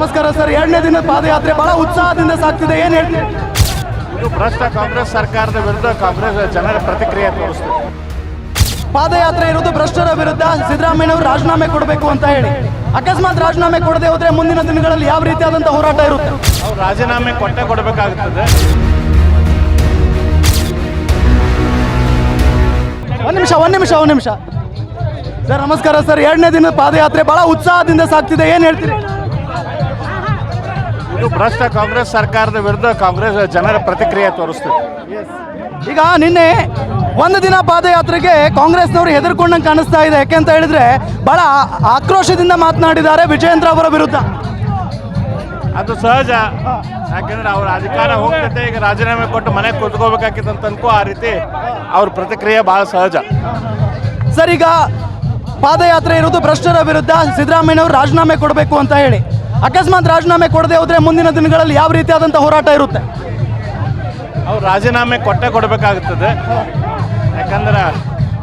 ನಮಸ್ಕಾರ ಸರ್. 2ನೇ ದಿನದ ಪಾದಯಾತ್ರೆ ಬಹಳ ಉತ್ಸಾಹದಿಂದ ಸಾಗ್ತಿದೆ, ಏನು ಹೇಳ್ತೀರಿ? ಇದು ಭ್ರಷ್ಟ ಕಾಂಗ್ರೆಸ್ ಸರ್ಕಾರದ ವಿರುದ್ಧ ಕಾಂಗ್ರೆಸ್ ಜನರ ಪ್ರತಿಕ್ರಿಯೆ ತೋರಿಸ್ತಿದೆ. ಪಾದಯಾತ್ರೆ ಇರೋದು ಭ್ರಷ್ಟರ ವಿರುದ್ಧ, ಸಿದ್ದರಾಮಯ್ಯನವರು ರಾಜೀನಾಮೆ ಕೊಡಬೇಕು ಅಂತ ಹೇಳಿ. ಅಕಸ್ಮಾತ್ ರಾಜೀನಾಮೆ ಕೊಡದೆ ಹೋದ್ರೆ ಮುಂದಿನ ದಿನಗಳಲ್ಲಿ ಯಾವ ರೀತಿಯಾದಂಥ ಹೋರಾಟ ಇರುತ್ತೆ? ಅವ್ರು ರಾಜೀನಾಮೆ ಕೊಡಬೇಕಾಗುತ್ತದೆ. ಒಂದು ನಿಮಿಷ ಸರ್. ನಮಸ್ಕಾರ ಸರ್. 2ನೇ ದಿನದ ಪಾದಯಾತ್ರೆ ಬಹಳ ಉತ್ಸಾಹದಿಂದ ಸಾಗ್ತಿದೆ, ಏನು ಹೇಳ್ತೀರಿ? ಇದು ಭ್ರಷ್ಟ ಕಾಂಗ್ರೆಸ್ ಸರ್ಕಾರದ ವಿರುದ್ಧ ಕಾಂಗ್ರೆಸ್ ಜನರ ಪ್ರತಿಕ್ರಿಯೆ ತೋರಿಸ್ತಿದೆ. ಈಗ ನಿನ್ನೆ ಒಂದು ದಿನ ಪಾದಯಾತ್ರೆಗೆ ಕಾಂಗ್ರೆಸ್ನವರು ಹೆದರ್ಕೊಂಡಂಗೆ ಕಾಣಿಸ್ತಾ ಇದೆ. ಯಾಕೆ ಅಂತ ಹೇಳಿದ್ರೆ ಬಹಳ ಆಕ್ರೋಶದಿಂದ ಮಾತನಾಡಿದ್ದಾರೆ ವಿಜಯೇಂದ್ರ ಅವರ ವಿರುದ್ಧ. ಅದು ಸಹಜ, ಯಾಕೆಂದ್ರೆ ಅವ್ರ ಅಧಿಕಾರ ಹೋಗ್ತೈತೆ. ಈಗ ರಾಜೀನಾಮೆ ಕೊಟ್ಟು ಮನೆಗೆ ಕೂತ್ಕೋಬೇಕಾಗಿತ್ತು ತನಕ ಆ ರೀತಿ ಅವ್ರ ಪ್ರತಿಕ್ರಿಯೆ ಭಾಳ ಸಹಜ. ಸರ್, ಈಗ ಪಾದಯಾತ್ರೆ ಇರೋದು ಭ್ರಷ್ಟರ ವಿರುದ್ಧ, ಸಿದ್ದರಾಮಯ್ಯನವರು ರಾಜೀನಾಮೆ ಕೊಡಬೇಕು ಅಂತ ಹೇಳಿ. ಅಕಸ್ಮಾತ್ ರಾಜೀನಾಮೆ ಕೊಡದೆ ಹೋದ್ರೆ ಮುಂದಿನ ದಿನಗಳಲ್ಲಿ ಯಾವ ರೀತಿಯಾದಂಥ ಹೋರಾಟ ಇರುತ್ತೆ? ಅವ್ರು ರಾಜೀನಾಮೆ ಕೊಡಬೇಕಾಗುತ್ತದೆ. ಯಾಕಂದ್ರೆ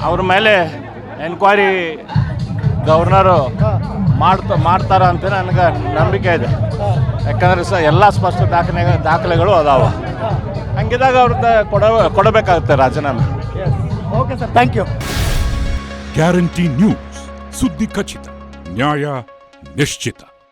ಅವ್ರ ಮೇಲೆ ಎನ್ಕ್ವೈರಿ ಗವರ್ನರು ಮಾಡ್ತಾರ ಅಂತ ನನಗೆ ನಂಬಿಕೆ ಇದೆ. ಯಾಕಂದ್ರೆ ಎಲ್ಲ ಸ್ಪಷ್ಟ ದಾಖಲೆಗಳು ಅದಾವ. ಹಂಗಿದಾಗ ಅವ್ರದ್ದು ಕೊಡಬೇಕಾಗುತ್ತೆ ರಾಜೀನಾಮೆ. Okay sir, thank you. Guarantee news, ಸುದ್ದಿ ಖಚಿತ, ನ್ಯಾಯ ನಿಶ್ಚಿತ.